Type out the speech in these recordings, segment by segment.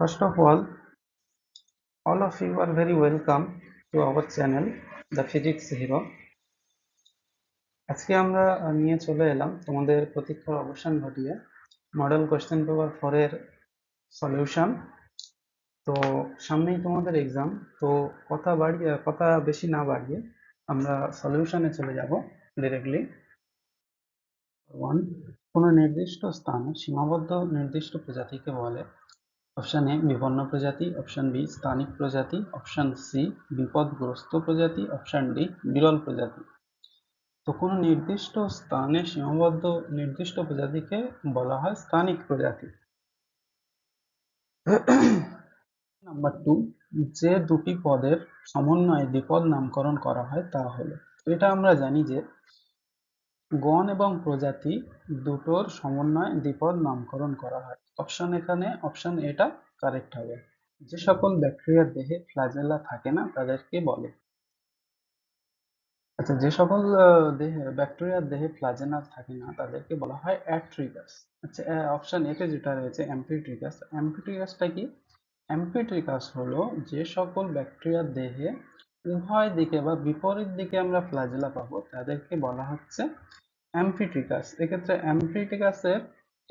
First of all of you are very welcome to our channel, The Physics Hero. আজকে আমরা নিয়ে চলে এলাম তোমাদের প্রতীক্ষার অবসান ঘটিয়ে মডেল কোশ্চেন পেপার 4 এর সলিউশন। তো সামনেই তোমাদের এক্সাম, তো কথা বেশি না বাড়িয়ে আমরা সলিউশনে চলে যাব ডিরেক্টলি। ওয়ান, কোনো নির্দিষ্ট স্থান সীমাবদ্ধ নির্দিষ্ট প্রজাতিকে বলে? অপশন এ বিপন্ন প্রজাতি, অপশন বি স্থানিক প্রজাতি, অপশন সি বিপদগ্রস্ত প্রজাতি, অপশন ডি বিরল প্রজাতি। তো কোনো নির্দিষ্ট স্থানে সীমাবদ্ধ নির্দিষ্ট প্রজাতিকে বলা হয় স্থানিক প্রজাতি। নাম্বার টু, যে দুটি পদের সমন্বয়ে দ্বিপদ নামকরণ করা হয় তা হলো। এটা আমরা জানি যে গণ এবং প্রজাতি দুটোর সমন্বয়ে দ্বিপদ নামকরণ করা হয়। অপশন এটা কারেক্ট হবে। যে সকল ব্যাকটেরিয়ার দেহে ফ্ল্যাজেলা থাকে না তাদেরকে বলে? আচ্ছা, যে সকল ব্যাকটেরিয়ার দেহে ফ্ল্যাজেলা থাকে না তাদেরকে বলা হয় অ্যাট্রিগাস। আচ্ছা, অপশন এতে যেটা রয়েছে অ্যাম্ফিট্রিগাস। অ্যাম্ফিট্রিগাসটা কি? অ্যাম্ফিট্রিগাস হলো যে সকল ব্যাকটেরিয়ার দেহে উভয় দিকে বা বিপরীত দিকে আমরা ফ্ল্যাজেলা পাবো তাদেরকে বলা হচ্ছে অ্যাম্ফিট্রিগাস। এক্ষেত্রে অ্যাম্ফিট্রিগাসের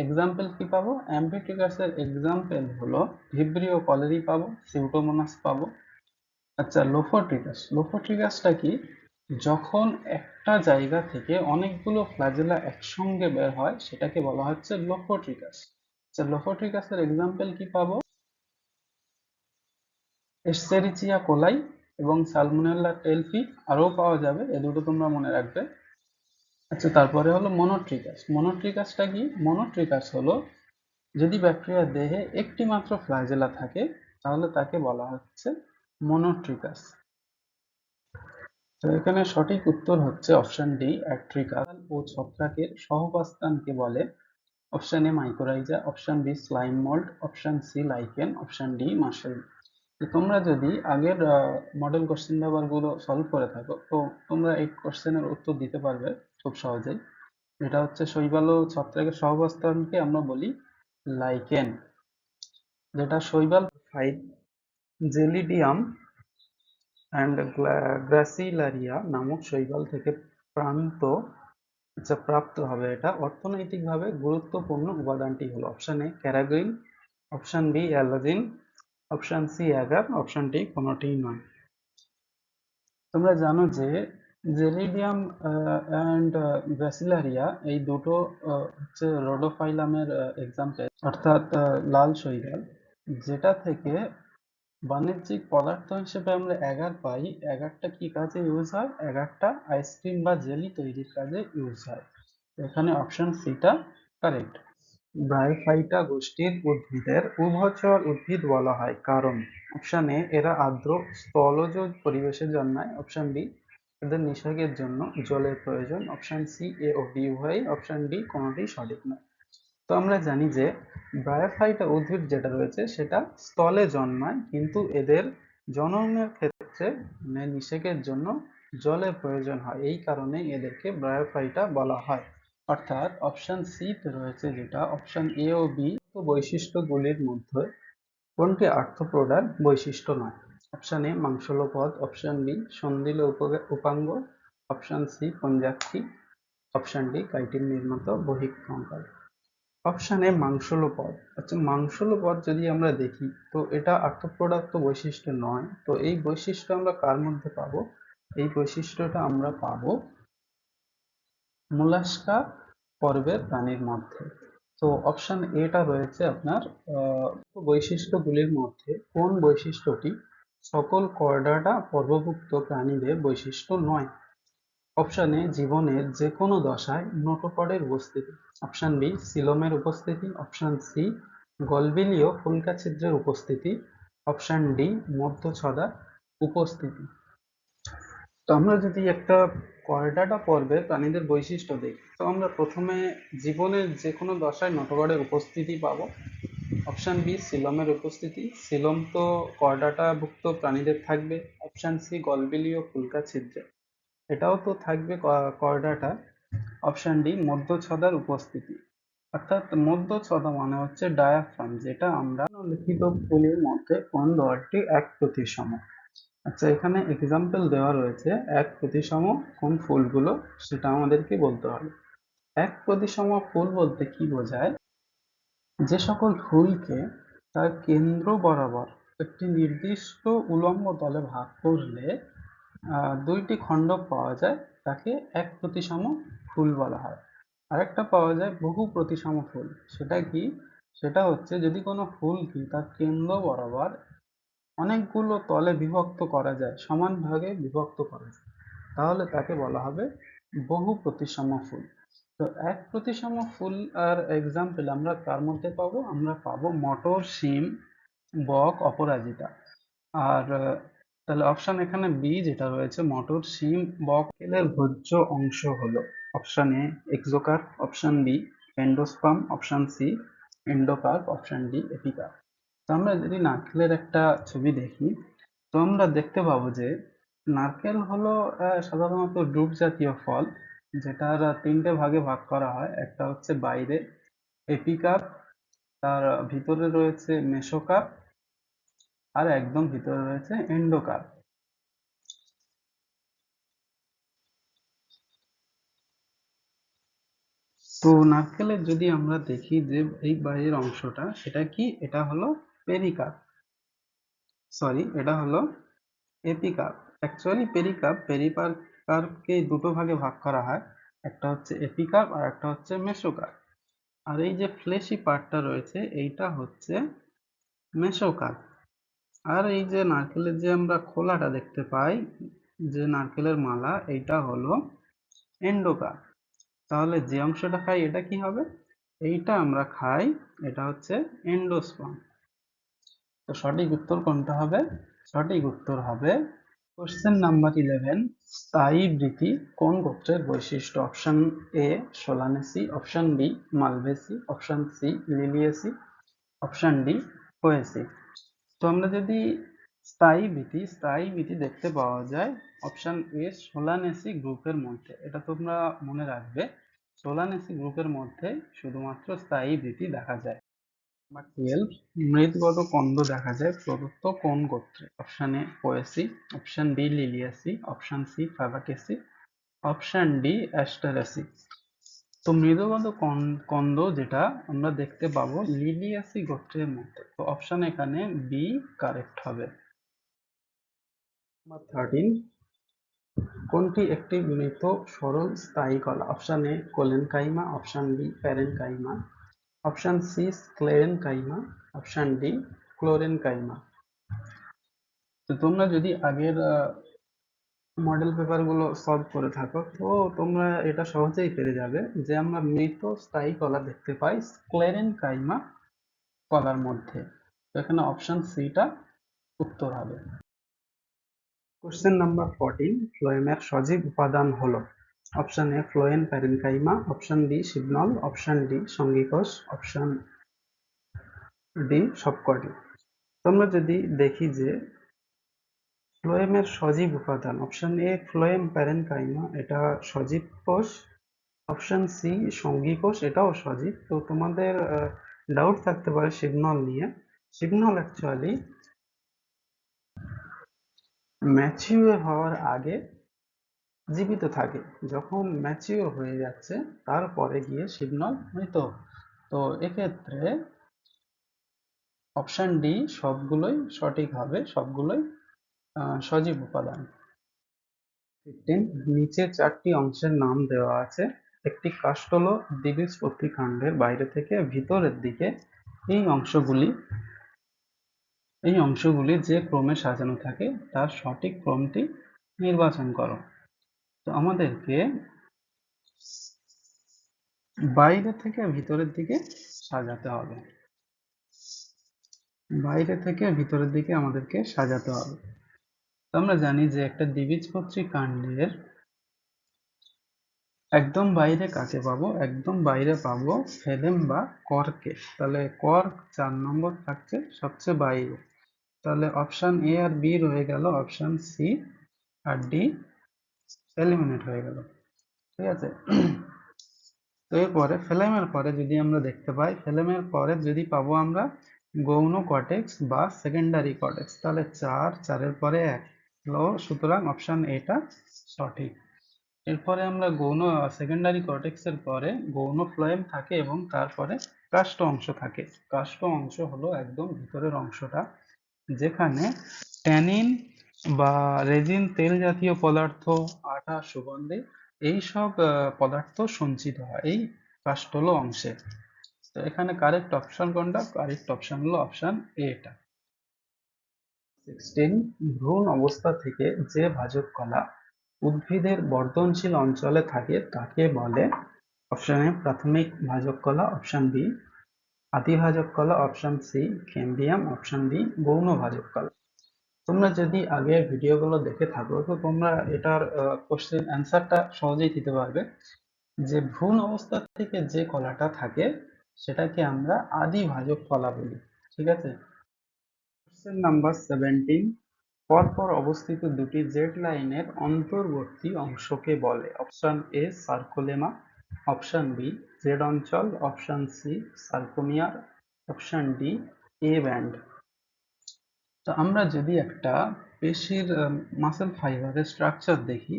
এক্সাম্পল কি পাবো? অ্যাম্ফিট্রিগাসের এক্সাম্পল হলো ভিব্রিও কলেরি পাবো, সিউডোমোনাস পাবো। আচ্ছা, লোফোট্রিগাসটা কি? যখন একটা জায়গা থেকে অনেকগুলো ফ্ল্যাজেলা একসঙ্গে বের হয় সেটাকে বলা হচ্ছে লোফোট্রিগাস। আচ্ছা, লোফোট্রিগাসের এক্সাম্পল কি পাবো? এস্চেরিচিয়া কোলাই এবং সালমোনেলা টেলফি, আরও পাওয়া যাবে, এ দুটো তোমরা মনে রাখবে। আচ্ছা, তারপরে হলো মনোট্রিকাস। মনোট্রিকাসটা কি? মনোট্রিকাস হলো যদি ব্যাকটেরিয়ার দেহে একটি মাত্র ফ্ল্যাজেলা থাকে তাহলে তাকে বলা হচ্ছে মনোট্রিকাস। তো এখানে সঠিক উত্তর হচ্ছে অপশন ডি অ্যাট্রিকাস। ও ছত্রাকের সহবাস্থানকে বলে? Option A mycorrhiza, option B slime mould, option C lichen, option D mushroom. তোমরা যদি আগের মডেল কোশ্চেন পেপার গুলো সলভ করে থাকো তো তোমরা এই কোশ্চেনের উত্তর দিতে পারবে খুব সহজেই। এটা হচ্ছে শৈবাল ও ছত্রাকের সহাবস্থানকে আমরা বলি লাইকেন, যেটা শৈবাল ফাইট জেলিডিয়াম অ্যান্ড গ্রাসিলারিয়া নামক শৈবাল থেকে প্রাপ্ত হবে। এটা অর্থনৈতিকভাবে গুরুত্বপূর্ণ উপাদানটি হলো option A carrageenan, option B algin, option C agar, option D কোনোটিই নয়। তোমরা জানো যে জেলিডিয়াম অ্যান্ড গ্রাসিলারিয়া এই দুটো হচ্ছে রোডোফাইলামের এক্সাম্পল, অর্থাৎ লাল শৈবাল, যেটা থেকে বাণিজ্যিক পদার্থ হিসেবে আমরা অ্যাগার পাই। অ্যাগারটা কি কাজে ইউজ হয়? অ্যাগারটা আইসক্রিম বা জেলি তৈরির কাজে ইউজ হয়। এখানে অপশন সিটা কারেক্ট। ব্রায়োফাইটা গোষ্ঠীর উদ্ভিদের উভচর উদ্ভিদ বলা হয় কারণ? অপশন এ এরা আর্দ্র স্থলজ পরিবেশে জন্মায়, অপশন বি এদের নিষেকের জন্য জলের প্রয়োজন, অপশন সি এ ও বি উভয়ই, অপশন ডি কোনোটি সঠিক নয়। তো আমরা জানি যে ব্রায়োফাইটা উদ্ভিদ যেটা রয়েছে সেটা স্থলে জন্মায়, কিন্তু এদের জননের ক্ষেত্রে মানে নিষেকের জন্য জলের প্রয়োজন হয়, এই কারণে এদেরকে ব্রায়োফাইটা বলা হয়। অর্থাৎ অপশন সি তে রয়েছে যেটা অপশন এ ও বি বৈশিষ্ট্যগুলির মধ্যে কোনটি আর্থ্রোপোডার বৈশিষ্ট্য নয়? অপশন এ মাংসলপদ, অপশন বি সন্দিল উপাঙ্গ, অপশন সি পঞ্জাক্ষী, অপশন ডি কাইটিন নির্মিত বহিঃকঙ্কাল। Option A মাংসলপদ। আচ্ছা, মাংসলপদ যদি আমরা দেখি তো এটা আর্থ্রোপোডার তো বৈশিষ্ট্য নয়, তো এই বৈশিষ্ট্য আমরা কার মধ্যে পাবো? এই বৈশিষ্ট্যটা আমরা পাবো মোলাস্কা পর্বের প্রাণীর মধ্যে। তো অপশন এটা রয়েছে আপনার বৈশিষ্ট্যগুলির মধ্যে কোন বৈশিষ্ট্যটি সকল কর্ডাটা পর্বভুক্ত প্রাণীদের বৈশিষ্ট্য নয়? অপশন এ জীবনের যে কোনো দশায় নোটোকর্ডের উপস্থিতি, অপশন বি সিলোমের উপস্থিতি, অপশন সি গলবিলীয় ফুলকা ছিদ্রের উপস্থিতি, অপশন ডি মধ্যছদার উপস্থিতি। তো আমরা যদি একটা কর্ডাটা পর্বে প্রাণীদের বৈশিষ্ট্য দেখি তো আমরা প্রথমে জীবনের যে কোনো দশায় নোটোকর্ডের উপস্থিতি পাবো, অপশন বি সিলোমের উপস্থিতি, সিলোম তো কর্ডাটা ভুক্ত প্রাণীদের থাকবে, অপশন সি গলবিলীয় ফুলকা ছিদ্রে, এটাও তো থাকবে কর্ডাটা, অপশন ডি মধ্যছদার উপস্থিতি। অর্থাৎ মধ্যচ্ছদা মানে হচ্ছে ডায়াফ্রাম, যেটা আমরা লিখিত ফুলের মধ্যে কোন দলটি এক প্রতিসম। আচ্ছা, এখানে এক্সাম্পল দেওয়া রয়েছে এক প্রতিসম কোন ফুলগুলো, সেটা আমাদেরকে বলতে হবে। এক প্রতিসম ফুল বলতে কি বোঝায়? যে সকল ফুলকে তার কেন্দ্র বরাবর একটি নির্দিষ্ট উলম্ব তলে ভাগ করলে দুইটি খণ্ড পাওয়া যায়, তাকে এক প্রতিসম ফুল বলা হয়। আরেকটা পাওয়া যায় বহু প্রতিসম ফুল। সেটা কি? সেটা হচ্ছে যদি কোনো ফুলকে তার কেন্দ্র বরাবর অনেকগুলো তলে বিভক্ত করা যায়, সমান ভাগে বিভক্ত করা যায়, তাহলে তাকে বলা হবে বহু প্রতিসম ফুল। তো এক প্রতিসম ফুল আর এক্সাম্পল আমরা তার মধ্যে পাবো, আমরা পাবো মটর, শিম, বক, অপরাজিতা। আর তাহলে অপশন এখানে বি যেটা রয়েছে মটর, শিম, বক এর ভোজ্য অংশ হলো option A exocarp, option B endosperm, option C endocarp, option D epicarp. তো আমরা যদি নারকেলের একটা ছবি দেখি, তো আমরা দেখতে পাবো যে নারকেল হলো সাধারণত ডুব জাতীয় ফল, যেটার তিনটে ভাগে ভাগ করা হয়। একটা হচ্ছে বাইরে এপিকার্প, তার ভিতরে রয়েছে মেসোকার্প, আর একদম ভিতরে রয়েছে এন্ডোকার্প। তো নারকেলের যদি আমরা দেখি যে এই বাইরের অংশটা, সেটা কি? এটা হলো পেরিকার্প, সরি এটা হলো এপিকার্প। অ্যাকচুয়ালি পেরিকার্প, পেরিকার্পকে দুটো ভাগে ভাগ করা হয়, একটা হচ্ছে এপিকার্প আর একটা হচ্ছে মেসোকার্প। আর এই যে ফ্লেশি পার্টটা রয়েছে এইটা হচ্ছে মেসোকার্প। আর এই যে নারকেলের যে আমরা খোলাটা দেখতে পাই, যে নারকেলের মালা, এইটা হলো এন্ডোকার্প। তাহলে যে অংশটা খাই এটা কি হবে? এইটা আমরা খাই, এটা হচ্ছে এন্ডোস্পার্ম। তো সঠিক উত্তর কোনটা হবে? সঠিক উত্তর হবে কোশ্চেন নাম্বার 11, স্থায়ী বৃতি কোন গোত্রের বৈশিষ্ট্য? Option A Solanaceae, option B Malvaceae, option C Liliaceae, option D Poaceae. তো আমরা যদি স্থায়ী বৃতি দেখতে পাওয়া যায় অপশন এ সোলানেসি গ্রুপের মধ্যে। এটা তোমরা মনে রাখবে, সোলানেসি গ্রুপের মধ্যে শুধুমাত্র স্থায়ী বৃতি দেখা যায়। নাম্বার 12, মৃদগত কন্দ দেখা যায় প্রদত্ত কোন গোত্রে? Option A Poaceae, option B Liliaceae, option C Fabaceae, option D Asteraceae. তো মৃদগত কন্দ যেটা আমরা দেখতে পাবো লিলিয়াসি গোত্রের মধ্যে। তো অপশন এখানে বি কারেক্ট হবে। নাম্বার 13, কোনটি একটি মৃত সরল স্থায়ী কলা? Option A collenchyma, option B parenchyma, option C sclerenchyma, option D chlorenchyma. তো তোমরা যদি আগের মডেল পেপারগুলো সলভ করে থাকো, তো তোমরা এটা সহজেই পেরে যাবে যে আমরা মৃত স্থায়ী কলা দেখতে পাই স্ক্লেরেনকাইমা কলার মধ্যে। তো এখানে অপশন সিটা উত্তর হবে। কোশ্চেন নাম্বার 14, ফ্লোয়েমের সজীব উপাদান হলো? Option A phloem parenchyma, option B সিগনল, অপশন ডি সঙ্গীকোষ, অপশন ডি সবকটি। তোমরা যদি দেখি যে ফ্লোয়েমের সজীব উপাদান, অপশন এ ফ্লোয়েম প্যারেনকাইমা, এটা সজীব কোষ, অপশন সি সঙ্গীকোষ, এটাও সজীব। তো তোমাদের ডাউট থাকতে পারে সিগনল নিয়ে। সিগনল অ্যাকচুয়ালি ম্যাচিউর হওয়ার আগে জীবিত থাকে, যখন ম্যাচিউর হয়ে যাচ্ছে তারপরে গিয়ে সিগনল মৃত। তো এক্ষেত্রে অপশন ডি সবগুলোই সঠিক হবে, সবগুলোই সজীব উপাদান। 15, নিচে চারটি অংশের নাম দেওয়া আছে। একটি কাষ্ঠল দ্বিবীজপত্রী কাণ্ডের বাইরে থেকে ভিতরের দিকে এই অংশগুলি যে ক্রমে সাজানো থাকে তার সঠিক ক্রমটি নির্বাচন করো। তো আমাদেরকে বাইরে থেকে ভিতরের দিকে সাজাতে হবে, বাইরে থেকে ভিতরের দিকে আমাদেরকে সাজাতে হবে। তো আমরা জানি যে একটা দ্বিবীজপত্রী কাণ্ডের একদম বাইরে কাকে পাবো? একদম বাইরে পাবো ফেলেম বা কর্ককে। তাহলে কর্ক 4 নম্বর থাকছে সবচেয়ে বাইরে। তাহলে অপশন এ আর বি রয়ে গেল, অপশন সি আর ডি এলিমিনেট হয়ে গেল। ঠিক আছে? তো এরপরে ফিলামের পরে যদি আমরা দেখতে পাই, ফিলামের পরে যদি পাবো আমরা গৌণ কর্টেক্স বা সেকেন্ডারি কর্টেক্স, তাহলে 4 পরে 1, সুতরাং অপশন এটা সঠিক। এরপরে আমরা গৌণ সেকেন্ডারি কর্টেক্সের পরে গৌণ ফ্লোয়েম থাকে এবং তারপরে কাষ্ঠ অংশ থাকে। কাষ্ঠ অংশ হলো একদম ভিতরের অংশটা, যেখানে ট্যানিন বা রেজিন, তেল জাতীয় পদার্থ, আঠা, সুগন্ধি এইসব পদার্থ সঞ্চিত হয় এই কাষ্ঠল অংশে। তো এখানে কারেক্ট অপশন কোনটা? কারেক্ট অপশন হলো অপশন এটা। 16, ভ্রূণ অবস্থা থেকে যে ভাজক কলা উদ্ভিদের বর্ধনশীল অঞ্চলে থাকে তাকে বলে? অপশন এ প্রাথমিক ভাজক কলা, অপশন বি আদি ভাজক কলা, option C cambium, option D গৌণ ভাজক কলা। তোমরা যদি আগের ভিডিওগুলো দেখে থাকো তো তোমরা এটার কোশ্চেন অ্যান্সারটা সহজেই দিতে পারবে, যে ভ্রূণ অবস্থা থেকে যে কলাটা থাকে সেটাকে আমরা আদি ভাজক কলা বলি। ঠিক আছে। কোশ্চেন নাম্বার 17, পরপর অবস্থিত দুটি জেড লাইনের অন্তর্বর্তী অংশকে বলে? Option A sarcolemma, option B Z অঞ্চল, option C sarcomere, option D A band. তো আমরা যদি একটা পেশির মাসেল ফাইবারের স্ট্রাকচার দেখি,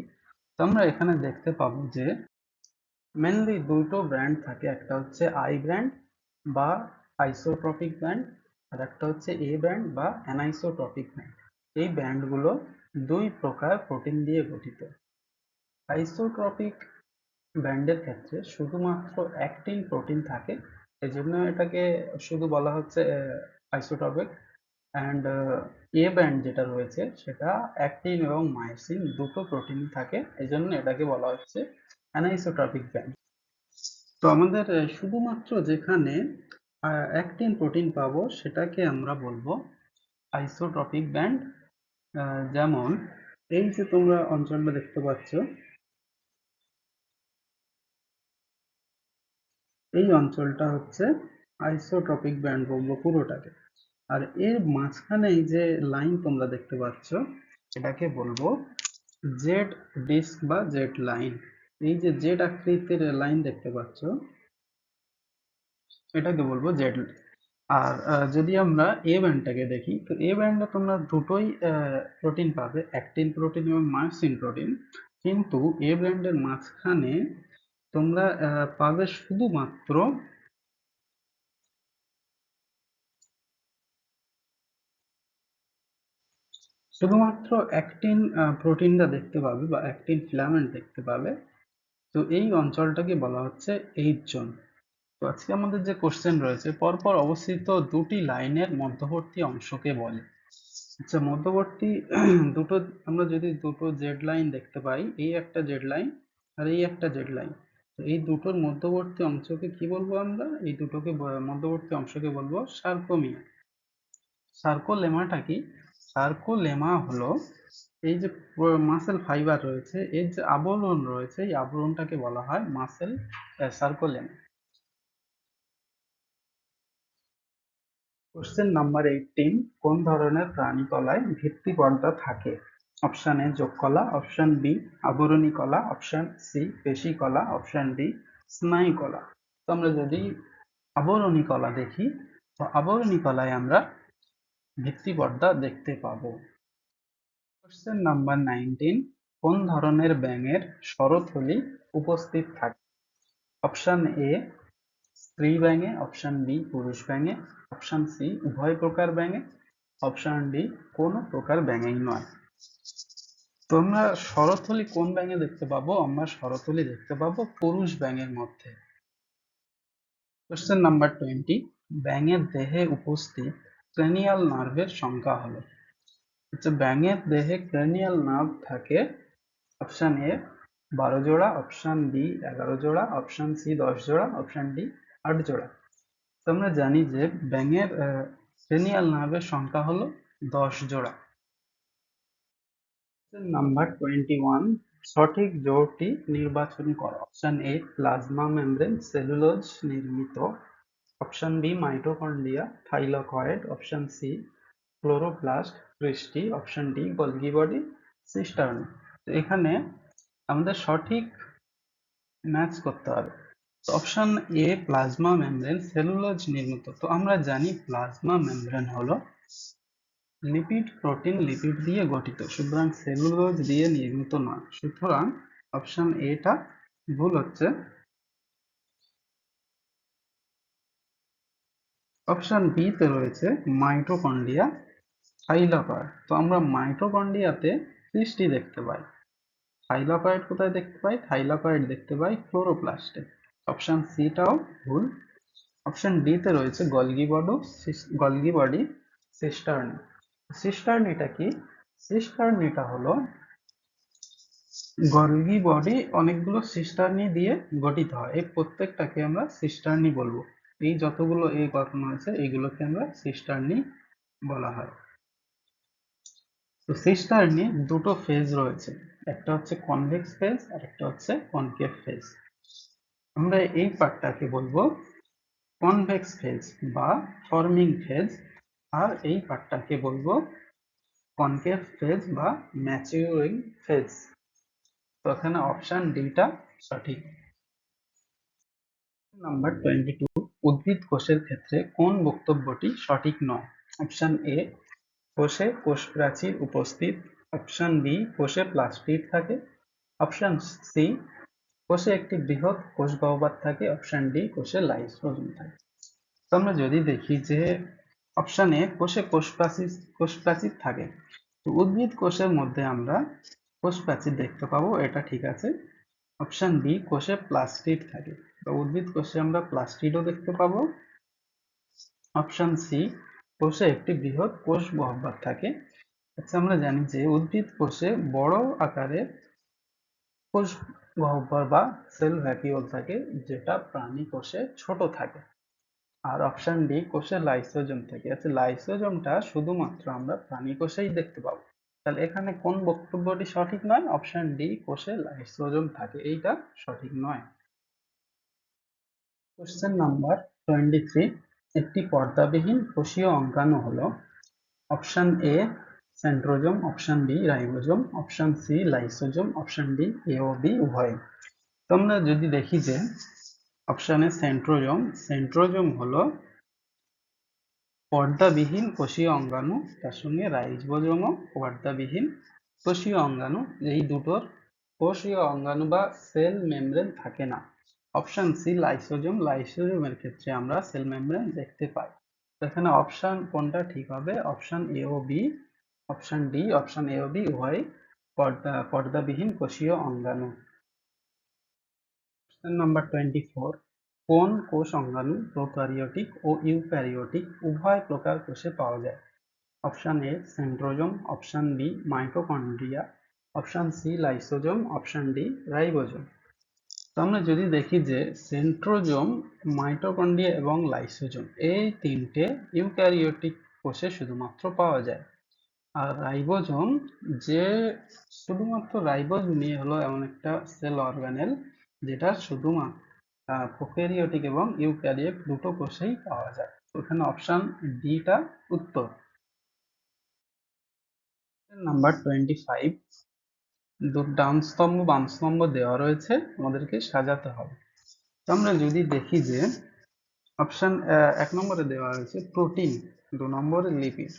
তো আমরা এখানে দেখতে পাবো যে মেনলি দুটো ব্র্যান্ড থাকে, একটা হচ্ছে আই ব্র্যান্ড বা আইসোট্রপিক ব্যান্ড, আর একটা হচ্ছে এ ব্যান্ড বা অ্যানাইসোট্রপিক ব্যান্ড। এই ব্যান্ডগুলো দুই প্রকার প্রোটিন দিয়ে গঠিত। আইসোট্রপিক ব্যান্ডের ক্ষেত্রে শুধুমাত্র অ্যাক্টিন প্রোটিন থাকে, এজন্য এটাকে শুধু বলা হচ্ছে আইসোট্রপিক। অ্যান্ড এ ব্যান্ড যেটা রয়েছে সেটা অ্যাক্টিন এবং মায়োসিন দুটো প্রোটিন থাকে, এজন্য এটাকে বলা হচ্ছে অ্যানাইসোট্রপিক ব্যান্ড। তো আমাদের শুধুমাত্র যেখানে অ্যাক্টিন প্রোটিন পাবো সেটাকে আমরা বলবো আইসোট্রপিক ব্যান্ড। যেমন এই যে তোমরা অঞ্চলটা দেখতে পাচ্ছ, এই অঞ্চলটা হচ্ছে আইসোট্রপিক ব্যান্ড বলবো পুরোটাকে। আর এর মাঝখানে এই যে লাইন তোমরা দেখতে পাচ্ছ এটাকে বলবো জেড ডিস্ক বা জেড লাইন। এই যে জেড আকৃতির লাইন দেখতে পাচ্ছ এটাকে বলবো জেড। আর যদি আমরা এ ব্যান্ডটাকে দেখি, তো এ ব্যান্ডে তোমরা দুটোই প্রোটিন পাবে, অ্যাক্টিন প্রোটিন এবং মায়োসিন প্রোটিন। কিন্তু এ ব্যান্ডের মাঝখানে তোমরা পাবে শুধুমাত্র অ্যাক্টিন প্রোটিনটা দেখতে পাবে বা অ্যাক্টিন ফিলামেন্ট দেখতে পাবে। তো এই অঞ্চলটাকে বলা হচ্ছে এইচ জোন। তো আজকে আমাদের যে কোশ্চেন রয়েছে, পরপর অবস্থিত দুটি লাইনের মধ্যবর্তী অংশকে বলে? আচ্ছা, মধ্যবর্তী দুটো, আমরা যদি দুটো জেড লাইন দেখতে পাই, এই একটা জেড লাইন আর এই একটা জেড লাইন, তো এই দুটোর মধ্যবর্তী অংশকে কি বলবো আমরা? এই দুটোকে মধ্যবর্তী অংশকে বলবো সার্কোমিয়া। সার্কোলেমাটা কি? সার্কোলেমা হলো এই যে মাসেল ফাইবার রয়েছে এর যে আবরণ রয়েছে, এই আবরণটাকে বলা হয় মাসেল সার্কোলেমা। কোশ্চেন নাম্বার 18, কোন ধরনের প্রাণী কলায় ভিত্তি পর্দা থাকে? অপশন এ যোগ কলা, অপশন বি আবরণী কলা, অপশন সি পেশী কলা, অপশন ডি স্নায়ু কলা। তো আমরা যদি আবরণী কলা দেখি, তো আবরণী কলায় আমরা ভিত্তি পর্দা দেখতে পাবো। কোশ্চেন নাম্বার 19, কোন ধরনের ব্যাঙের স্বরথলি উপস্থিত থাকে? অপশন এ স্ত্রী ব্যাঙে, অপশন বি পুরুষ ব্যাঙে, অপশন সি উভয় প্রকার ব্যাঙে, অপশন ডি কোনো প্রকার ব্যাঙেই নয়। তো আমরা স্বরথলি কোন ব্যাঙে দেখতে পাবো? আমরা স্বরথলি দেখতে পাবো পুরুষ ব্যাঙের মধ্যে। কোশ্চেন নাম্বার 20, ব্যাঙের দেহে উপস্থিত ক্রেনিয়াল নার্ভের সংখ্যা হলো? আচ্ছা, ব্যাঙের দেহে ক্রেনিয়াল নার্ভ থাকে অপশন এ 12 জোড়া, অপশন বি 11 জোড়া, অপশন সি 10 জোড়া, অপশন ডি 8 জোড়া। তো আমরা জানি যে ব্যাঙের ক্রেনিয়াল নার্ভের সংখ্যা হলো 10 জোড়া। নাম্বার 21, সঠিক জোড়টি নির্বাচন করো। Option A plasma membrane cellulose নির্মিত, option B mitochondria thylakoid, option C chloroplast cristae, option D Golgi body cisternae. তো এখানে আমাদের সঠিক ম্যাচ করতে হবে। Option A plasma membrane cellulose নির্মিত। তো আমরা জানি প্লাজমা মেমব্রেন হলো লিপিড প্রোটিন লিপিড দিয়ে গঠিত, সুতরাং সেলুলোজ দিয়ে নির্মিত নয়। সুতরাং অপশন এটা ভুল হচ্ছে। অপশন বি তে রয়েছে মাইটোকন্ড্রিয়া থাইলাকয়েড। তো আমরা মাইটোকন্ড্রিয়াতে সৃষ্টি দেখতে পাই। থাইলাকয়েড কোথায় দেখতে পাই? থাইলাকয়েড দেখতে পাই ক্লোরোপ্লাস্টে। অপশন সিটাও ভুল। অপশন ডি তে রয়েছে গলগি বডি সিস্টার্নি। সিস্টার্নিটা কি? সিস্টার্নিটা হলো গলগি বডি অনেকগুলো সিস্টার্নি দিয়ে গঠিত হয়, এই প্রত্যেকটাকে আমরা সিস্টার্নি বলবো। এই যতগুলো এই গঠন হয়েছে এইগুলোকে আমরা সিস্টার্নি বলা হয়। তো সিস্টার্নি দুটো ফেজ রয়েছে, একটা হচ্ছে কনভেক্স ফেজ আর একটা হচ্ছে কনকেভ ফেজ। আমরা এই পার্টটাকে বলবো কনভেক্স ফেজ বা ফর্মিং ফেজ, আর এই পার্টটাকে বলবো কনকেভ ফেজ বা ম্যাচিউরিং ফেজ। তো এখানে অপশন ডিটা সঠিক। নাম্বার 22, উদ্ভিদ কোষের ক্ষেত্রে কোন বক্তব্যটি সঠিক নয়? অপশন এ কোষে কোষ প্রাচীর উপস্থিত। অপশন বি কোষে প্লাস্টিড থাকে। অপশন সি কোষে একটি বৃহৎ কোষ গহ্বর থাকে। অপশন ডি কোষে লাইসোজোম থাকে। তো আমরা যদি দেখি যে অপশন এ কোষে কোষ প্রাচীর থাকে, তো উদ্ভিদ কোষের মধ্যে আমরা কোষ প্রাচীর দেখতে পাবো, এটা ঠিক আছে। অপশন বি কোষে প্লাস্টিড থাকে, তো উদ্ভিদ কোষে আমরা প্লাস্টিডও দেখতে পাবো। অপশন সি কোষে একটি বৃহৎ কোষ গহ্বর থাকে। আচ্ছা, আমরা জানি যে উদ্ভিদ কোষে বড় আকারে কোষ গহ্বর বা সেল ভ্যাকিউল থাকে, যেটা প্রাণী কোষে ছোট থাকে। আর অপশন ডি কোষে লাইসোজোম থাকে। আচ্ছা, লাইসোজোমটা শুধুমাত্র আমরা প্রাণী কোষেই দেখতে পাবো। তাহলে এখানে কোন বক্তব্যটি সঠিক নয়? অপশন ডি কোষে লাইসোজোম থাকে, এইটা সঠিক নয়। কোশ্চেন নাম্বার 23, একটি পর্দাবিহীন কোষীয় অঙ্গাণু হলো option A centrosome, option B ribosome, option C lysosome, option D A ও বি উভয়। তো আমরা যদি দেখি যে অপশনে সেন্ট্রোজোম, সেন্ট্রোজোম হলো পর্দাবিহীন কোষীয় অঙ্গাণু, তার সঙ্গে রাইবোজোমও পর্দাবিহীন কোষীয় অঙ্গাণু। এই দুটোর কোষীয় অঙ্গাণু বা সেল মেমব্রেন থাকে না। অপশন সি লাইসোজোম, লাইসোজোমের ক্ষেত্রে আমরা সেল মেমব্রেন দেখতে পাই। তো এখানে অপশন কোনটা ঠিক হবে? অপশন এ ও B, option D, option A ও বি উভয় পর্দাবিহীন কোষীয় অঙ্গাণু। কোশ্চেন নাম্বার 24, কোন কোষ অঙ্গাণু প্রোক্যারিওটিক ও ইউক্যারিওটিক উভয় প্রকার কোষে পাওয়া যায়? Option A centrosome, option B mitochondria, option C lysosome, option D ribosome. তো আমরা যদি দেখি যে সেন্ট্রোজোম, মাইটোকন্ড্রিয়া এবং লাইসোজোম এই তিনটে ইউক্যারিওটিক কোষে শুধুমাত্র পাওয়া যায়। আর রাইবোজোম, যে শুধুমাত্র রাইবোজোমই হলো এমন একটা সেল অর্গানেল যেটা শুধুমাত্র প্রোক্যারিওটিক এবং ইউক্যারিওট দুটো কোষেই পাওয়া যায়। তো এখানে অপশন ডিটা উত্তর। নাম্বার 25, ডান স্তম্ভ বাম স্তম্ভ দেওয়া রয়েছে, আমাদেরকে সাজাতে হবে। তো আমরা যদি দেখি যে অপশন 1 নম্বরে দেওয়া হয়েছে প্রোটিন, 2 নম্বরে লিপিড।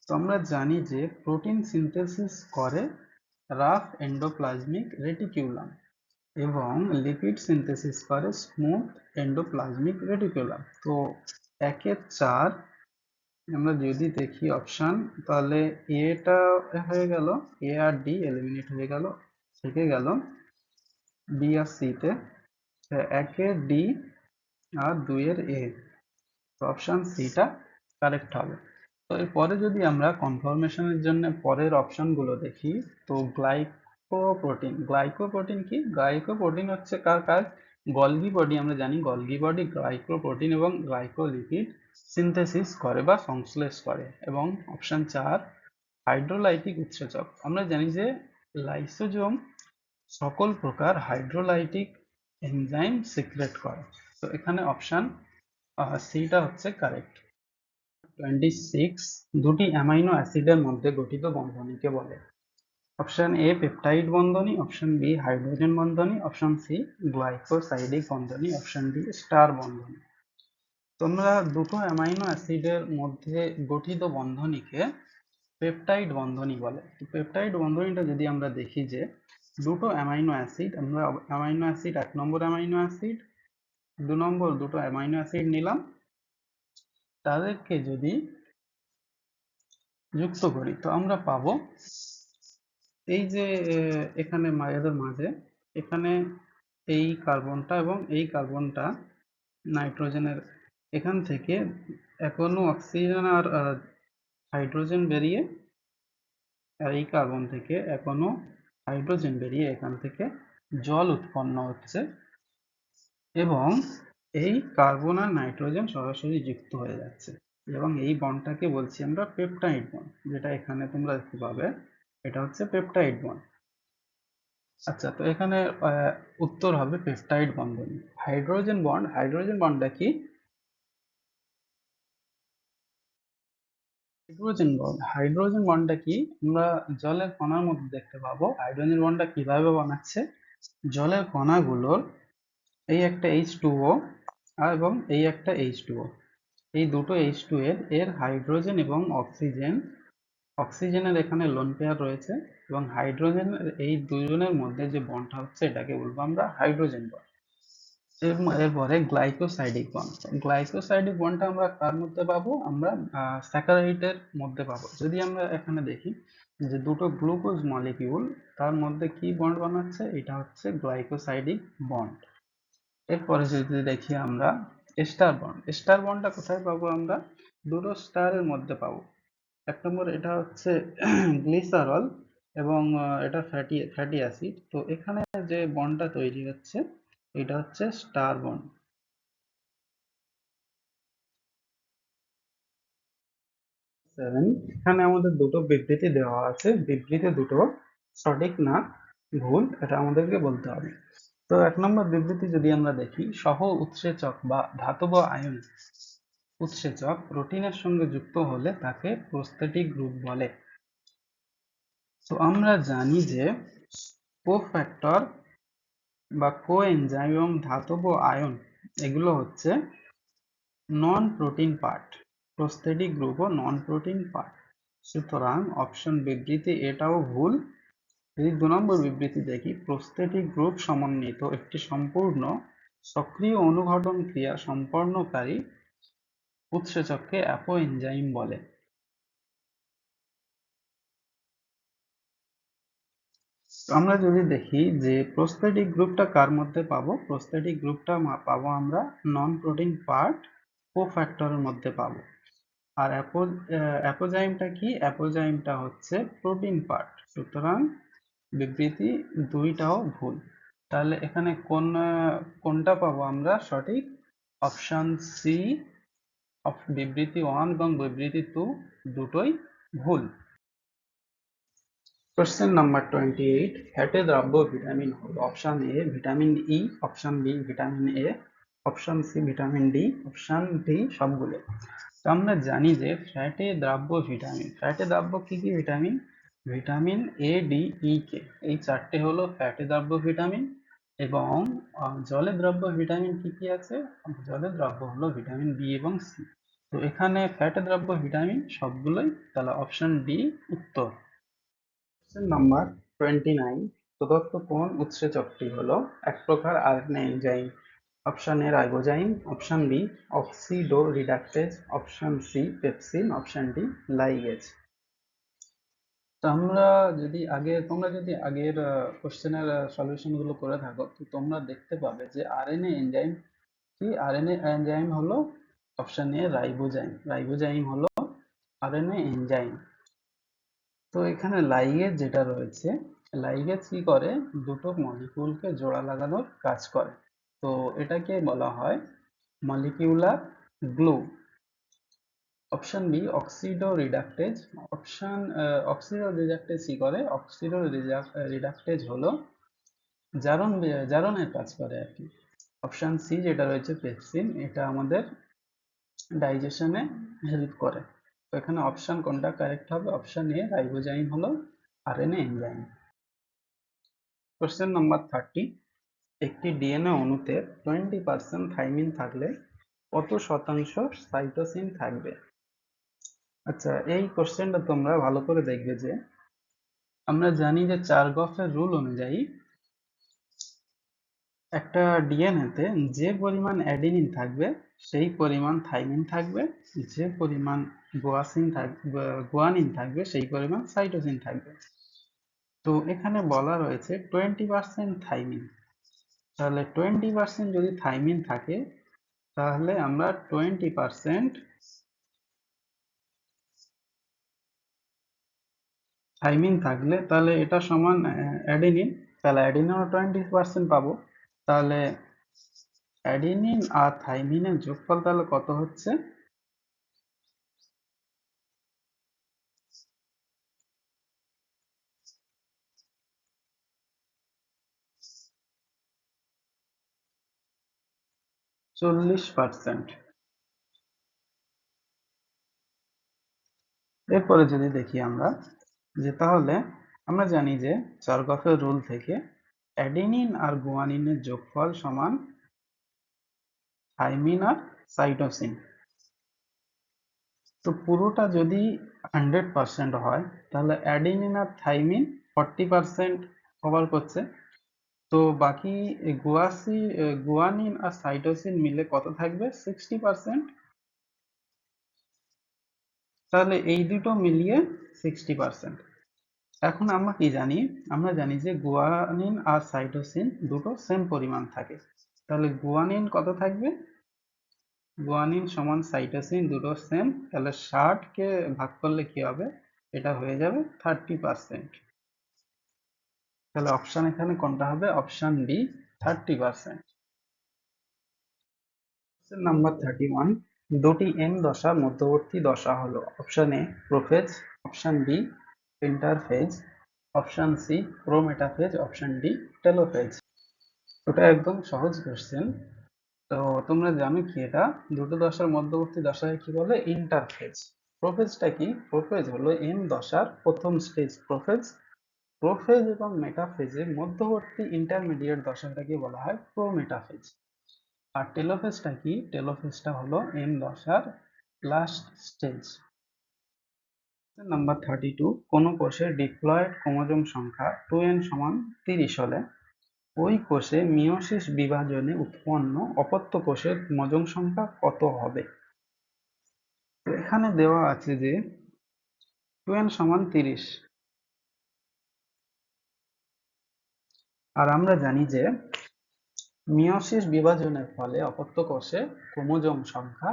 তো আমরা জানি যে প্রোটিন সিনথেসিস করে রাফ এন্ডোপ্লাজমিক রেটিকুলাম এবং লিপিড সিনথেসিস করে স্মুথ এন্ডোপ্লাজমিক রেটিকুলাম। তো 1-4 আমরা যদি দেখি অপশন, তাহলে এটা হয়ে গেল, এ আর ডি এলিমিনেট হয়ে গেল, থেকে গেল বি আর সি তে। 1-এর ডি আর 2-এর এ, তো অপশন সিটা কারেক্ট হবে। তো এরপরে যদি আমরা কনফার্মেশনের জন্য পরের অপশনগুলো দেখি, তো গ্লাইকোপ্রোটিন কি? গ্লাইকোপ্রোটিন হচ্ছে কার কাজ? গলগি বডি, আমরা জানি গলগি বডি গ্লাইকোপ্রোটিন এবং গ্লাইকোলিপিড সিনথেসিস করে বা সংশ্লেষ করে। এবং অপশন 4 হাইড্রোলাইটিক উৎসেচক, আমরা জানি যে লাইসোজোম সকল প্রকার হাইড্রোলাইটিক এনজাইম সিক্রেট করে। তো এখানে অপশন সিটা হচ্ছে কারেক্ট। 26, দুটি অ্যামাইনো অ্যাসিডের মধ্যে গঠিত বন্ধনীকে বলে? অপশন এ পেপটাইড বন্ধনী, অপশন বি হাইড্রোজেন বন্ধনী, অপশন সি গ্লাইকোসাইডিক বন্ধনী, অপশন ডি স্টার বন্ধনী। তোমরা দুটো অ্যামাইনো অ্যাসিডের মধ্যে গঠিত বন্ধনীকে পেপটাইড বন্ধনী বলে। পেপটাইড বন্ধনীটা যদি আমরা দেখি যে দুটো অ্যামাইনো অ্যাসিড, আমরা অ্যামাইনো অ্যাসিড 1 নম্বর অ্যামাইনো অ্যাসিড 2 নম্বর দুটো অ্যামাইনো অ্যাসিড নিলাম, তাদেরকে যদি যুক্ত করি তো আমরা পাবো এই যে এখানে এদের মাঝে এখানে এই কার্বনটা এবং এই কার্বনটা নাইট্রোজেনের, এখান থেকে এখনো অক্সিজেন আর হাইড্রোজেন বেরিয়ে, আর এই কার্বন থেকে এখনো হাইড্রোজেন বেরিয়ে এখান থেকে জল উৎপন্ন হচ্ছে এবং এই কার্বন আর নাইট্রোজেন সরাসরি যুক্ত হয়ে যাচ্ছে এবং এই বন্ডটাকে বলছি আমরা পেপটাইড বন্ড, যেটা এখানে তোমরা দেখতে পাবে এটা হচ্ছে পেপটাইড বন্ড। আচ্ছা, তো এখানে উত্তর হবে পেপটাইড বন্ধনী। হাইড্রোজেন বন্ড, হাইড্রোজেন বন্ডটা কি? হাইড্রোজেন বন্ড, হাইড্রোজেন বন্ডটা কি আমরা জলের কণার মধ্যে দেখতে পাবো। হাইড্রোজেন বন্ডটা কিভাবে বানাচ্ছে, জলের কণাগুলোর এই একটা H2O এবং এই একটা H2O, এই দুটো H2 এর হাইড্রোজেন এবং অক্সিজেন, অক্সিজেনের এখানে লোন পেয়ার রয়েছে এবং হাইড্রোজেনের এই দুজনের মধ্যে যে বন্ডটা হচ্ছে এটাকে বলবো আমরা হাইড্রোজেন বন্ড। এরপরে গ্লাইকোসাইডিক বন্ড, গ্লাইকোসাইডিক বন্ডটা আমরা কার মধ্যে পাবো, আমরা স্যাকারাইডের মধ্যে পাবো। যদি আমরা এখানে দেখি যে দুটো গ্লুকোজ মলিকিউল, তার মধ্যে কি বন্ড বানাচ্ছে, এটা হচ্ছে গ্লাইকোসাইডিক বন্ড। এরপরে যদি দেখি আমরা স্টার বন্ড, স্টার বন্ডটা কোথায় পাবো আমরা, দুটো স্টারের মধ্যে পাবো। এক নম্বর এটা হচ্ছে গ্লিসারল এবং এটা ফ্যাটি ফ্যাটি অ্যাসিড, তো এখানে যে বন্ডটা তৈরি হচ্ছে এটা হচ্ছে স্টার বন্ড। 7, এখানে আমাদের দুটো বিবৃতি দেওয়া আছে, বিবৃতি দুটো সঠিক না ভুল এটা আমাদেরকে বলতে হবে। তো 1 নম্বর বিবৃতি যদি আমরা দেখি, সহ উৎসেচক বা ধাতব আয়ন উৎসেচক প্রোটিনের সঙ্গে যুক্ত হলে তাকে প্রস্থেটিক গ্রুপ বলে। তো আমরা জানি যে কোফ্যাক্টর বা কোএনজাইম এবং ধাতব আয়ন এগুলো হচ্ছে নন প্রোটিন পার্ট, প্রস্থেটিক গ্রুপও নন প্রোটিন পার্ট। সুতরাং অপশন বিবৃতি এটাও ভুল। যদি 2 নম্বর বিবৃতি দেখি, প্রস্থেটিক গ্রুপ সমন্বিত একটি সম্পূর্ণ সক্রিয় অনুঘটন ক্রিয়া সম্পন্নকারী উৎসেচককে অ্যাপোএনজাইম বলে। আমরা যদি দেখি যে প্রস্থেটিক গ্রুপটা কার মধ্যে পাবো, প্রস্থেটিক গ্রুপটা পাবো আমরা নন প্রোটিন পার্ট কোফ্যাক্টরের মধ্যে পাবো। আর অ্যাপোজাইমটা কি, অ্যাপোজাইমটা হচ্ছে প্রোটিন পার্ট। সুতরাং বিবৃতি দুইটাও ভুল। তাহলে এখানে কোনটা পাবো আমরা সঠিক, অপশন সি অফ বিবৃতি 1 এবং বিবৃতি 2 দুটোই ভুল। কোশ্চেন নাম্বার 28, ফ্যাটে দ্রাব্য ভিটামিন হলো option A vitamin E, option B vitamin A, option C vitamin D, option D সবগুলো। তো আমরা জানি যে ফ্যাটে দ্রাব্য ভিটামিন, ফ্যাটে দ্রাব্য কি কি vitamin, vitamin A D E K, এই চারটে হলো ফ্যাটে দ্রাব্য ভিটামিন। এবং জলে দ্রাব্য ভিটামিন কি কি আছে, জলে দ্রাব্য হলো ভিটামিন বি এবং সি। তো এখানে ফ্যাটে দ্রাব্য ভিটামিন সবগুলোই, তাহলে অপশন ডি উত্তর। কোশ্চেন নাম্বার 29, প্রদত্ত কোন উৎসেচকটি হলো এক প্রকার RNA enzyme, option A ribozyme, option B oxidoreductase, option C pepsin, option D ligase. তো তোমরা যদি আগের কোশ্চেনের সলিউশন গুলো করে থাকো তো তোমরা দেখতে পাবে যে আরএনএ এনজাইম কি, আরএনএ এনজাইম হলো অপশন এ রাইবোজাইম, রাইবোজাইম হলো আরএনএ এনজাইম। তো এখানে লাইগেজ যেটা রয়েছে, লাইগেজ কি করে, দুটো মলিকিউলকে জোড়া লাগানোর কাজ করে। তো এটাকে বলা হয় মলিকিউলার গ্লু। অপশন বি অক্সিডো রিডাকটেজ, অক্সিডো রিডাকটেজ কি করে, অক্সিডো রিডাকটেজ হলো জারণের কাজ করে আর কি। অপশন সি যেটা রয়েছে পেপসিন, এটা আমাদের ডাইজেশনে হেল্প করে। তো এখানে অপশন কোনটা কারেক্ট হবে, অপশন এ রাইবোজাইম হলো আরএনএ এনজাইম। কোশ্চেন নাম্বার 30, একটি ডিএনএ অণুতে 20% থাইমিন থাকলে কত শতাংশ সাইটোসিন থাকবে? আচ্ছা, এই কোশ্চেনটা তোমরা ভালো করে দেখবে যে আমরা জানি যে চারগফের রুল অনুযায়ী একটা ডিএনএতে যে পরিমাণ অ্যাডিনিন থাকবে সেই পরিমাণ থাইমিন থাকবে, যে পরিমাণ গুয়ানিন থাকবে সেই পরিমাণ সাইটোসিন থাকবে। তো এখানে বলা রয়েছে 20% থাইমিন, তাহলে 20% যদি থাইমিন থাকে তাহলে আমরা 20% থাইমিন থাকলে তাহলে এটা সমান অ্যাডিনিন, তাহলে অ্যাডিনিনও 20% পাবো। তাহলে অ্যাডিনিন আর থাইমিনের যোগফল তাহলে কত হচ্ছে? %40। এরপরে যদি দেখি আমরা যে তাহলে আমরা জানি যে চারগফের রুল থেকে অ্যাডিনিন আর গুয়ানিনের যোগফল সমান থাইমিন আর সাইটোসিন। তো পুরোটা যদি 100% হয় তাহলে অ্যাডিনিন আর থাইমিন 40% কভার করছে, তো বাকি গুয়ানিন আর সাইটোসিন মিলে কত থাকবে? 60%। তাহলে এই দুটো মিলিয়ে 60%। এখন আমরা কি জানি? আমরা জানি যে গুয়ানিন আর সাইটোসিন দুটো সেম পরিমাণ থাকে, তাহলে গুয়ানিন কত থাকবে? গুয়ানিন সমান সাইটোসিন দুটো সেম, তাহলে 60 কে ভাগ করলে কি হবে? এটা হয়ে যাবে 30%। তাহলে অপশন এখানে কোনটা হবে? Option D, 30%। নাম্বার 31, দুটি এন দশা মধ্যবর্তী দশা হলো option A prophase, option B interphase, option C prometaphase, option D telophase. ওটা একদম সহজ কোশ্চেন। তো তোমরা জানো কি এটা? দুটো দশার মধ্যবর্তী দশাকে কি বলে? ইন্টারফেজ। প্রোফেজটা কি? প্রোফেজ হলো এন দশার প্রথম স্টেজ প্রোফেজ। প্রোফেজ এবং মেটাফেজের মধ্যবর্তী ইন্টারমিডিয়েট দশাটাকে বলা হয় প্রোমেটাফেজ। আর টেলোফেজটা কি? টেলোফেজটা হলো এন দশার লাস্ট স্টেজ। নাম্বার 32, কোনো কোষের ডিপ্লয়েড ক্রোমোজোম সংখ্যা 2n সমান 30 হলে ওই কোষে মিয়োসিস বিভাজনে উৎপন্ন অপত্য কোষের ক্রোমোজোম সংখ্যা কত হবে? তো এখানে দেওয়া আছে যে 2n সমান 30, আর আমরা জানি যে মিয়োসিস বিভাজনের ফলে অপত্য কোষে ক্রোমোজোম সংখ্যা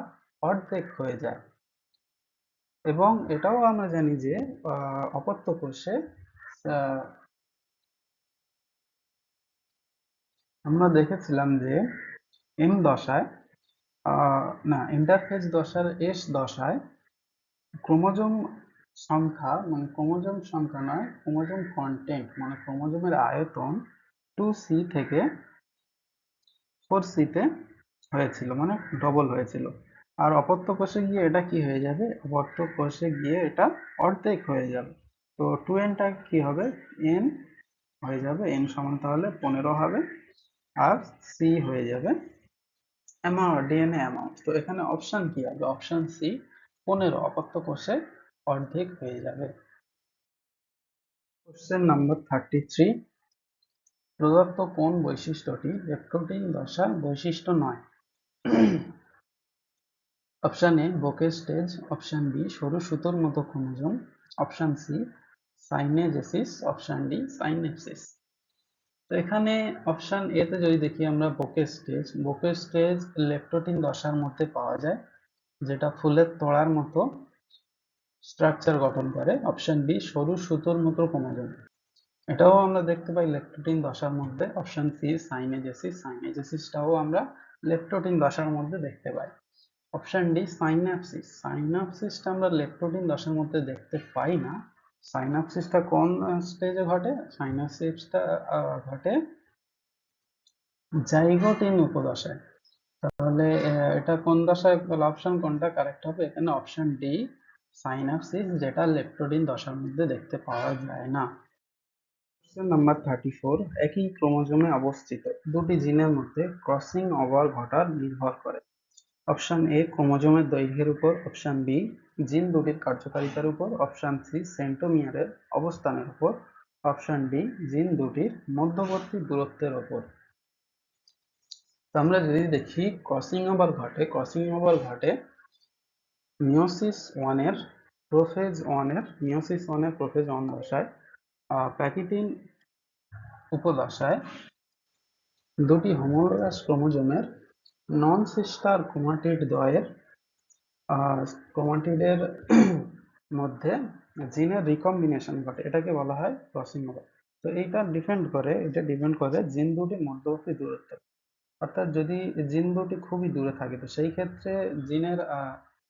অর্ধেক হয়ে যায়, এবং এটাও আমরা জানি যে অপত্য কোষে আমরা দেখেছিলাম যে এম দশায় না, ইন্টারফেজ দশার এস দশায় ক্রোমোজোম সংখ্যা, মানে ক্রোমোজোম সংখ্যা নয়, ক্রোমোজোম কন্টেন্ট মানে ক্রোমোজোমের আয়তন 2c থেকে 4c তে হয়েছিল, মানে ডবল হয়েছিল। আর অপত্য কোষে গিয়ে এটা কি হয়ে যাবে? অপত্য কোষে গিয়ে এটা অর্ধেক হয়ে যাবে। তো 2n টা কি হবে? n হয়ে যাবে, n সমান তাহলে 15 হবে, আর c হয়ে যাবে অ্যামাউন্ট, ডিএনএ অ্যামাউন্ট। তো এখানে অপশন কি হবে? অপশন সি 15 অপত্য কোষে অর্ধেক হয়ে যাবে। কোশ্চেন নাম্বার 33, প্রদত্ত কোন বৈশিষ্ট্যটি লেপটোপ্রোটিন দশার বৈশিষ্ট্য নয়? Option A bouquet stage, option B সরু সুতোর মতো chromosome, option C synizesis, option D synapsis. তো এখানে অপশন এ তে যদি দেখি আমরা বোকে স্টেজ, বোকে স্টেজ লেপটোপ্রোটিন দশার মধ্যে পাওয়া যায়, যেটা ফুলের তোড়ার মতো স্ট্রাকচার গঠন করে। অপশন বি সরু সুতোর মতো ক্রোমোজোম, এটাও আমরা দেখতে পাই লেপটোপ্রোটিন দশার মধ্যে। অপশন সি সাইনেজেসিস, সাইনেজেসিসটাও আমরা লেপটোপ্রোটিন দশার মধ্যে দেখতে পাই। অপশন ডি সাইন্যাপসিস, সাইন্যাপসিসটা আমরা লেপটোপ্রোটিন দশার মধ্যে দেখতে পাই না। সাইন্যাপসিসটা কোন স্টেজে ঘটে? সাইন্যাপসিসটা ঘটে জাইগোটিন উপদশায়। তাহলে এটা কোন দশায়? অপশন কোনটা কারেক্ট হবে? এখানে অপশন ডি সাইন্যাপসিস, যেটা লেপটোডিন দশার মধ্যে দেখতে পাওয়া যায় না। কোশ্চেন নাম্বার 34, একই ক্রোমোজোমে অবস্থিত দুটি জিনের মধ্যে ক্রসিং ওভার ঘটার নির্ভর করে। অপশন এ ক্রোমোজোমের দৈর্ঘ্যের উপর, অপশন বি জিন দুটির কার্যকারিতার উপর, অপশন সি সেন্ট্রোমিয়ারের অবস্থানের উপর, অপশন ডি জিন দুটির মধ্যবর্তী দূরত্বের উপর। তো আমরা যদি দেখি ক্রসিং ওভার ঘটে মিওসিস ওয়ানের প্রোফেজ ওয়ান দশায়, প্যাকিটিন উপদশায় দুটি হোমোলোগাস ক্রোমোজোমের নন সিস্টার ক্রোমাটিড দ্বয়ের ক্রোমাটিডের মধ্যে জিনের রিকম্বিনেশন ঘটে, এটাকে বলা হয় ক্রসিং ওভার। তো এটা ডিপেন্ড করে জিন দুটির মধ্যবর্তী দূরত্ব। অর্থাৎ যদি জিন দুটি খুবই দূরে থাকে তো সেই ক্ষেত্রে জিনের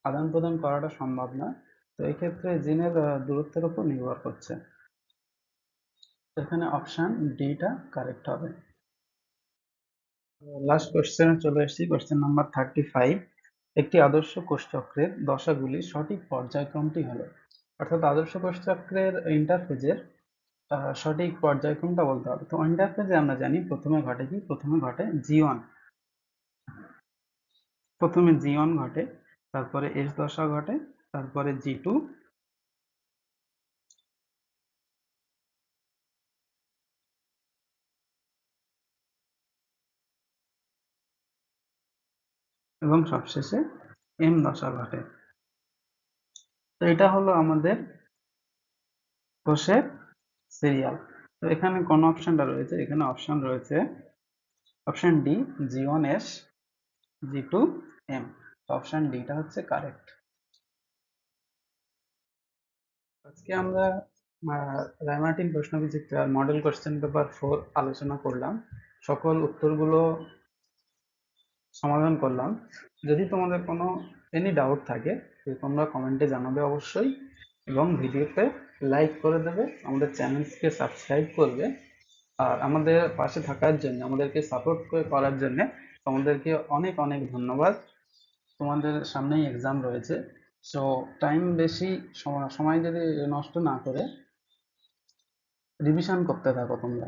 আদান প্রদান করাটা সম্ভব না। তো এই ক্ষেত্রে জিনের দূরত্বের উপর নির্ভর করছে। তো এখানে অপশন ডিটা কারেক্ট হবে। লাস্ট কোশ্চেনে চলে এসেছি, কোশ্চেন নাম্বার 35। একটি আদর্শ কোষচক্রের দশাগুলির সঠিক পর্যায়ক্রমটি হলো, অর্থাৎ আদর্শ কোষচক্রের ইন্টারফেজের সঠিক পর্যায়ক্রমটা বলতে হবে। তো ইন্টারফেজে আমরা জানি প্রথমে ঘটে কি, প্রথমে ঘটে জি1, ঘটে, তারপরে এস দশা ঘটে, তারপরে জি2, এবং সবশেষে এম দশা ঘটে। তো এটা হলো আমাদের কোষের সিরিয়াল। তো এখানে কোন অপশনটা রয়েছে, এখানে অপশন রয়েছে option D G one S, G two M. Option ডিটা হচ্ছে কারেক্ট। আজকে আমরা রায়মার্টিন প্রশ্নবিচিত্রার মডেল কোশ্চেন পেপার 4 আলোচনা করলাম, সকল উত্তরগুলো সমাধান করলাম। যদি তোমাদের কোনো এনি ডাউট থাকে তো তোমরা কমেন্টে জানাবে অবশ্যই, এবং ভিডিওতে লাইক করে দেবে, আমাদের চ্যানেলকে সাবস্ক্রাইব করবে। আর আমাদের পাশে থাকার জন্য, আমাদেরকে সাপোর্ট করার জন্য তোমাদেরকে অনেক অনেক ধন্যবাদ। তোমাদের সামনেই এক্সাম রয়েছে, সো টাইম বেশি, সময় যদি নষ্ট না করে রিভিশন করতে থাকো তোমরা।